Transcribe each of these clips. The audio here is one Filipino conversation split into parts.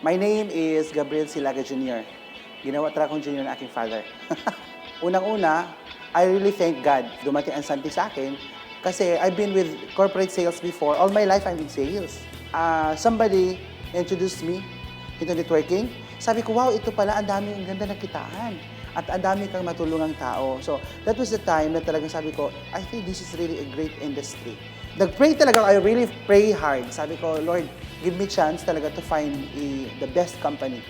My name is Gabriel Silaga Jr. Ginawa talaga kong junior ng aking father. Unang-una, I really thank God dumating ang Santi sa akin kasi I've been with corporate sales before. All my life, I'm in sales. Somebody introduced me into networking. Sabi ko, wow, ito pala, ang ganda ng kitaan. At ang dami kang matulungang tao. So, that was the time na talagang sabi ko, I think this is really a great industry. Nag-pray talaga, I really pray hard. Sabi ko, Lord, give me chance talaga to find the best company.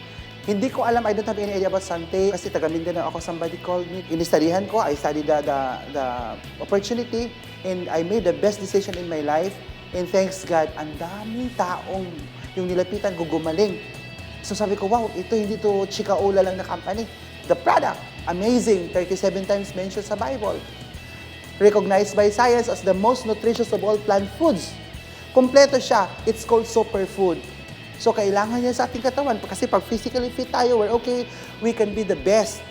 Hindi ko alam, I don't have any idea about Sante kasi taga Mindanao ako, somebody called me. Inistudihan ko, I studied the opportunity and I made the best decision in my life. And thanks God, ang daming taong yung nilapitan ko gumaling. So sabi ko, wow, ito hindi to chika-ula lang na company. The product, amazing, 37 times mentioned sa Bible. Recognized by science as the most nutritious of all plant foods. Kompleto siya. It's called superfood. So, kailangan niya sa ating katawan. Kasi pag physically fit tayo, we're okay, we can be the best.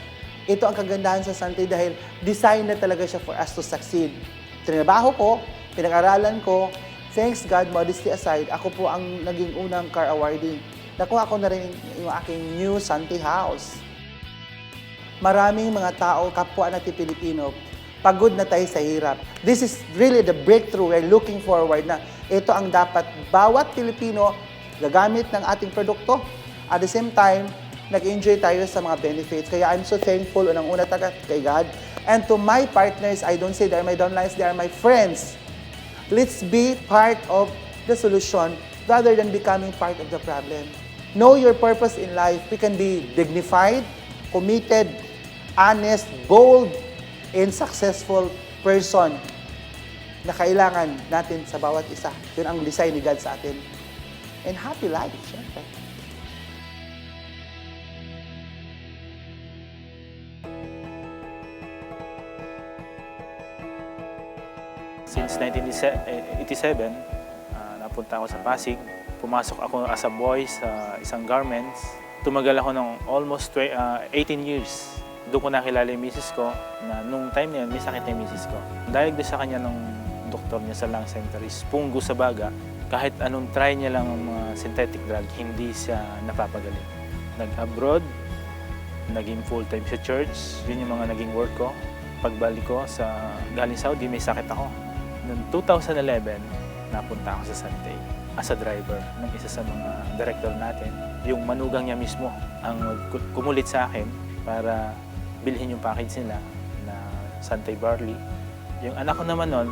Ito ang kagandahan sa Sante dahil design na talaga siya for us to succeed. Trinabaho ko, pinag-aralan ko, thanks God, modesty aside, ako po ang naging unang car awardee. Nakuha ko na rin yung aking new Sante house. Maraming mga tao, kapwa natin Pilipino, pagod na tayo sa hirap. This is really the breakthrough we're looking forward na ito ang dapat bawat Pilipino gagamit ng ating produkto. At the same time, nag-enjoy tayo sa mga benefits. Kaya I'm so thankful unang-una talaga kay God. And to my partners, I don't say they're my downlines, they are my friends. Let's be part of the solution rather than becoming part of the problem. Know your purpose in life. We can be dignified, committed, honest, bold, and successful person na kailangan natin sa bawat isa. Yun ang design ni God sa atin. And happy life, syempre. Since 1987, napunta ako sa Pasig. Pumasok ako as a boy sa isang garments. Tumagal ako ng almost 18 years. Doon ko nakilala yung misis ko na nung time na yun, may sakit na yung misis ko. Diagnose sa kanya ng doktor niya sa lung center is punggo sa baga. Kahit anong try niya lang ng mga synthetic drug, hindi siya napapagaling. Nag-abroad, naging full-time sa church. Yun yung mga naging work ko. Pagbalik ko sa galing Saudi, may sakit ako. Noong 2011, napunta ako sa Sante as a driver ng isa sa mga director natin. Yung manugang niya mismo ang kumulit sa akin para bilhin yung package nila na Sante Barley. Yung anak ko naman noon,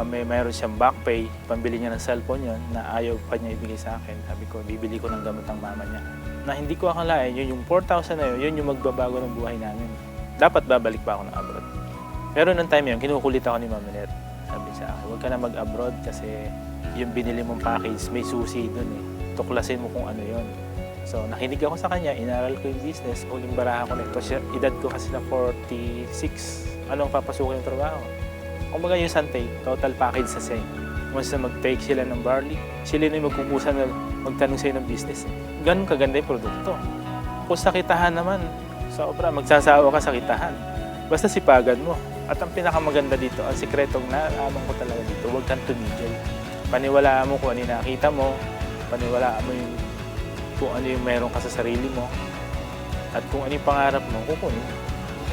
mayroon siyang back pay, pambili niya ng cellphone yon na ayaw pa niya ibigay sa akin. Sabi ko, bibili ko ng gamot ng mama niya. Na hindi ko akalain, yung 4,000 na yun yung magbabago ng buhay namin. Dapat babalik pa ako ng abroad. Pero noong time yun, kinukulit ako ni Mama Net. Sabi sa akin, huwag ka na mag-abroad kasi yung binili mong package, may susi dun eh. Tuklasin mo kung ano yon. So, nakinig ako sa kanya, inaral ko yung business, uling baraha ko nito. Edad ko kasi na 46. Anong papasukin yung trabaho? Kumbaga yung Sante, total package sa sa'yo. Once na mag-take sila ng barley, sila na yung magkukusa na magtanong sa'yo ng business. Ganun kaganda yung produkto. Kung sa kitahan naman, sobra, magsasawa ka sa kitahan. Basta sipagan mo. At ang pinakamaganda dito, ang sikretong naaman ko talaga dito, huwag kang tumigil. Paniwalaan mo kung ano yung nakita mo, paniwalaan mo yung kung ano yung meron ka sa sarili mo, at kung ano yung pangarap mo, kukunin.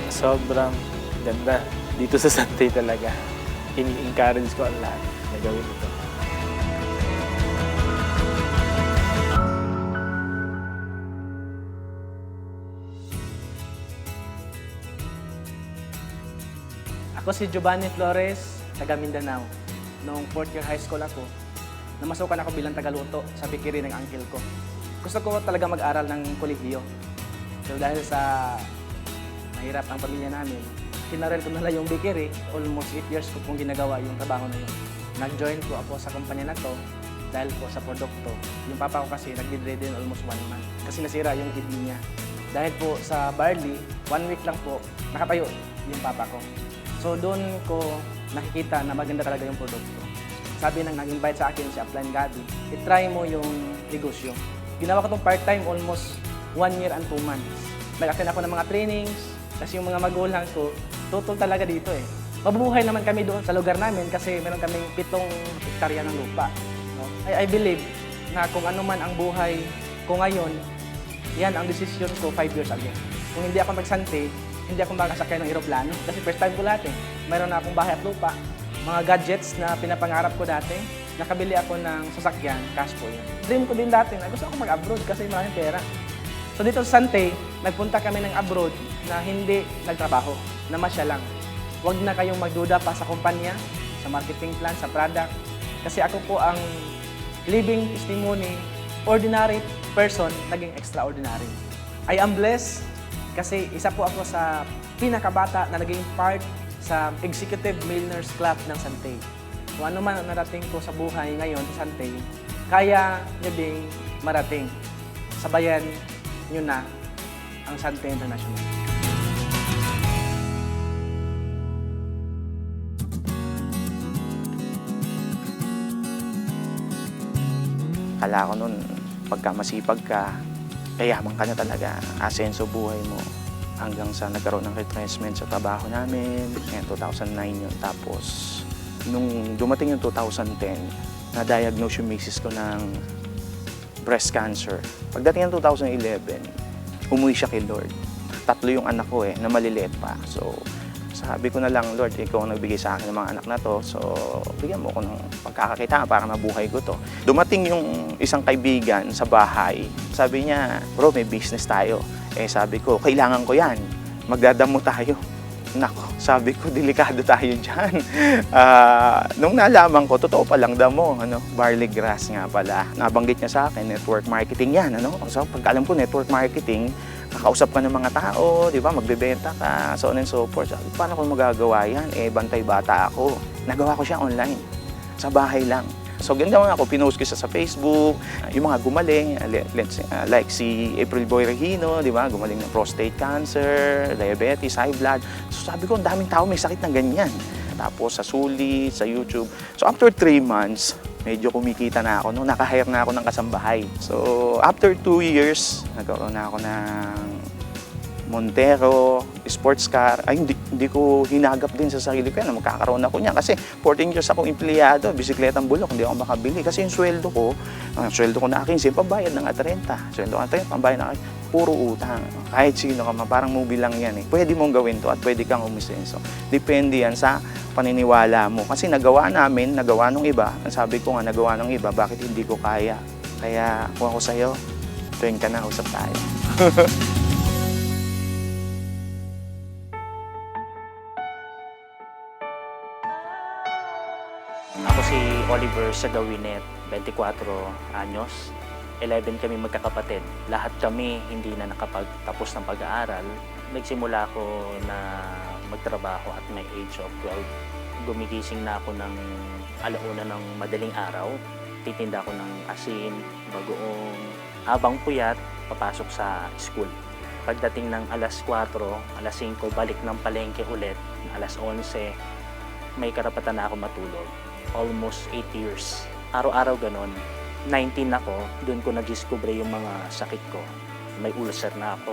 Sobrang ganda. Dito sa Sante talaga, ini-encourage ko ang lahat na gawin ito. Ako si Giovanni Flores, taga Mindanao. Noong 4th year high school ako, namasukan ako bilang tagaluto sa bakery ng uncle ko. Gusto ko talaga mag-aral ng kolehiyo. So dahil sa mahirap ang pamilya namin, kinaral ko nila yung bakery. Almost 8 years ko pong ginagawa yung trabaho na yun. Nag-join po ako sa kumpanya na to dahil po sa produkto. Yung papa ko kasi nag-bedridden almost 1 month kasi nasira yung kidney niya. Dahil po sa barley, 1 week lang po nakatayo yung papa ko. So doon ko nakikita na maganda talaga yung produkto. Sabi nang nag-invite sa akin si Upline Gabi, i-try mo yung negosyo. Ginawa ko itong part-time almost 1 year and 2 months. Nag-attend ako ng mga trainings kasi yung mga magulang ko, tutol talaga dito eh. Mabubuhay naman kami doon sa lugar namin kasi meron kaming 7 hektarya ng lupa. No? I believe na kung ano man ang buhay Kung ngayon, yan ang desisyon ko 5 years ago. Kung hindi ako nagsante, hindi ako makasakay ng eroplano kasi first time ko lahat eh. Mayroon na akong bahay at lupa, mga gadgets na pinapangarap ko dati, nakabili ako ng sasakyan, cash po yun. Dream ko din dati na gusto ako mag-abroad kasi maraming pera. So dito sa Sante, nagpunta kami ng abroad na hindi nagtrabaho, namasya lang. Huwag na kayong magduda pa sa kumpanya, sa marketing plan, sa product. Kasi ako po ang living testimony, ordinary person, naging extraordinary. I am blessed kasi isa po ako sa pinakabata na naging part sa Executive Millionaires Club ng Sante. Kung ano man ang narating ko sa buhay ngayon sa Sante, kaya nyo ding marating. Sabayan nyo na ang Sante International. Kala ko nun, pagka masipag ka, kayaman ka na talaga, asenso buhay mo. Hanggang sa nagkaroon ng retrenchment sa trabaho namin, 2009 yun. Tapos, nung dumating yung 2010, na-diagnose yung misis ko ng breast cancer. Pagdating ng 2011, umuwi siya kay Lord. 3 yung anak ko na maliliit pa. So, sabi ko na lang, Lord, ikaw ang nagbigay sa akin ng mga anak na to. So, bigyan mo ko ng pagkakakitaan para mabuhay ko to. Dumating yung isang kaibigan sa bahay. Sabi niya, bro, may business tayo. Sabi ko, kailangan ko yan. Magdadamo tayo. Nako, sabi ko, delikado tayo dyan. Nung nalaman ko, totoo palang damo, barley grass nga pala. Nabanggit niya sa akin, network marketing yan. So, pagka alam ko, network marketing, kakausap ka ng mga tao, di ba? Magbebenta ka, so on and so forth. Sabi, paano ko magagawa yan? Bantay bata ako. Nagawa ko siya online. Sa bahay lang. So, ganda ako, pinost ko siya sa Facebook, yung mga gumaling, like si April Boy Regino, di ba? Gumaling ng prostate cancer, diabetes, high blood. So, sabi ko, ang daming tao may sakit na ganyan. Tapos, sa sulit, sa YouTube. So, after 3 months, medyo kumikita na ako, naka-hire na ako ng kasambahay. So, after 2 years, nagkaroon na ako ng Montero, sports car. Ay, hindi ko hinagap din sa sarili ko yan na magkakaroon ako niyan. Kasi 14 years akong empleyado, bisikletang bulok, hindi ako makabili. Kasi yung sweldo ko na 15, pambayad ng 30. Sweldo ko na 30, pambayad na puro utang. Kahit sino ka parang movie lang yan Pwede mong gawin to at pwede kang umisenso. Depende yan sa paniniwala mo. Kasi nagawa namin, nagawa nung iba. Ang sabi ko nga, nagawa nung iba, bakit hindi ko kaya? Kaya kung ako sa'yo, tuwing ka na, usap tayo. Ako si Oliver Sagawinet, 24 anyos. 11 kami magkakapatid. Lahat kami hindi na nakapagtapos ng pag-aaral. Nagsimula ako na magtrabaho at may age of 12. Gumigising na ako ng alauna ng madaling araw. Titinda ako ng asin, bagoong. Habang puyat, papasok sa school. Pagdating ng alas 4, alas 5, balik ng palengke ulit. Alas 11, may karapatan na ako matulog. Almost 8 years. Araw-araw ganon. 19 ako, doon ko na-discover yung mga sakit ko. May ulcer na ako,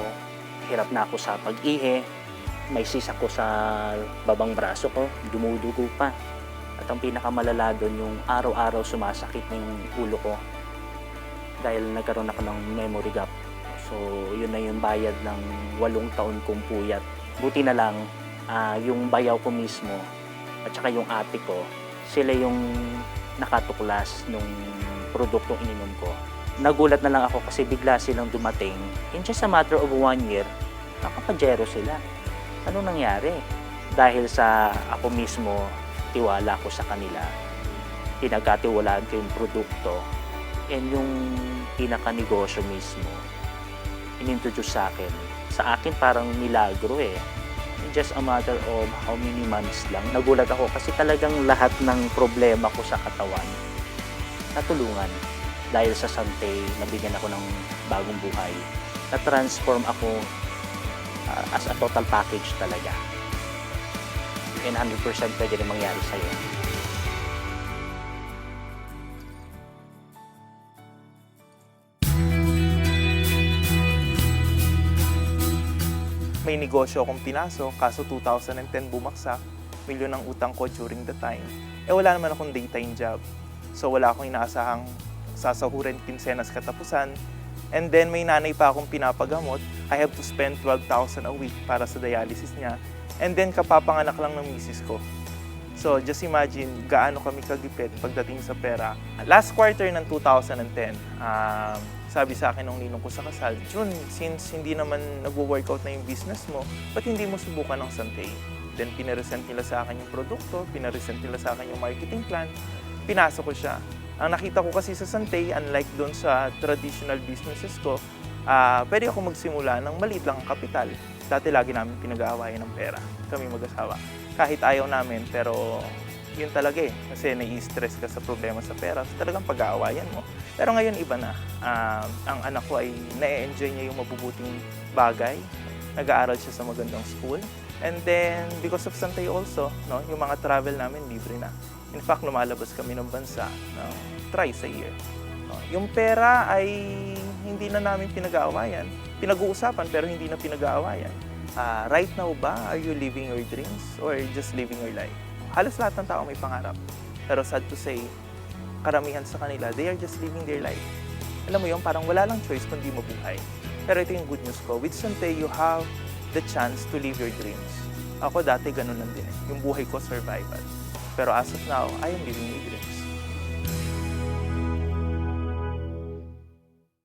hirap na ako sa pag-ihi, may sis ako sa babang braso ko, dumudugo pa. At ang pinakamalala doon yung araw-araw sumasakit ng ulo ko dahil nagkaroon ako ng memory gap. So yun na yung bayad ng 8 taon kong puyat. Buti na lang, yung bayaw ko mismo at saka yung ate ko, sila yung nakatuklas nung produktong ininom ko. Nagulat na lang ako kasi bigla silang dumating. In just a matter of 1 year, nakapajero sila. Ano nangyari? Dahil sa ako mismo, tiwala ko sa kanila. Pinagkatiwalaan ko yung produkto. And yung pinakanegosyo mismo, inintroduce sa akin. Sa akin parang milagro In just a matter of how many months lang. Nagulat ako kasi talagang lahat ng problema ko sa katawan natulungan. Dahil sa Sante, nabigyan ako ng bagong buhay. Na-transform ako as a total package talaga. And 100% pwede rin mangyari sa'yo. May negosyo akong pinasok, kaso 2010 bumaksak, milyon ang utang ko during the time. Wala naman akong daytime job. So wala akong inaasahang sasahurin kinsenas katapusan. And then may nanay pa akong pinapagamot. I have to spend 12,000 a week para sa dialysis niya. And then kapapanganak lang ng misis ko. So just imagine gaano kami kagipit pagdating sa pera. Last quarter ng 2010, sabi sa akin nung ninong ko sa kasal, Jun, since hindi naman nagwo-workout na yung business mo, ba't hindi mo subukan ng Santay? Then pinaresent nila sa akin yung produkto, pinaresent nila sa akin yung marketing plan, pinasok ko siya. Ang nakita ko kasi sa Santay, unlike doon sa traditional businesses ko, pwede ako magsimula ng maliit lang ang kapital. Dati lagi namin pinag-aawayan ng pera, kami mag-asawa. Kahit ayaw namin, pero yun talaga eh. Kasi nai-stress ka sa problema sa pera, so talagang pag-aawayan mo. Pero ngayon iba na. Ang anak ko ay na-enjoy niya yung mabubuting bagay. Nag-aaral siya sa magandang school. And then, because of Santay also, no, yung mga travel namin libre na. In fact, lumalabas kami ng bansa thrice a year. No, yung pera ay hindi na namin pinag-aawayan. Pinag-uusapan pero hindi na pinag-aawayan. Right now ba, are you living your dreams or just living your life? Halos lahat ng tao may pangarap. Pero sad to say, karamihan sa kanila, they are just living their life. Alam mo yun, parang wala lang choice kundi mabuhay. Pero ito yung good news ko. With Santay, you have the chance to live your dreams. Ako dati ganun lang din eh. Yung buhay ko, survival. Pero as of now, I am living my dreams.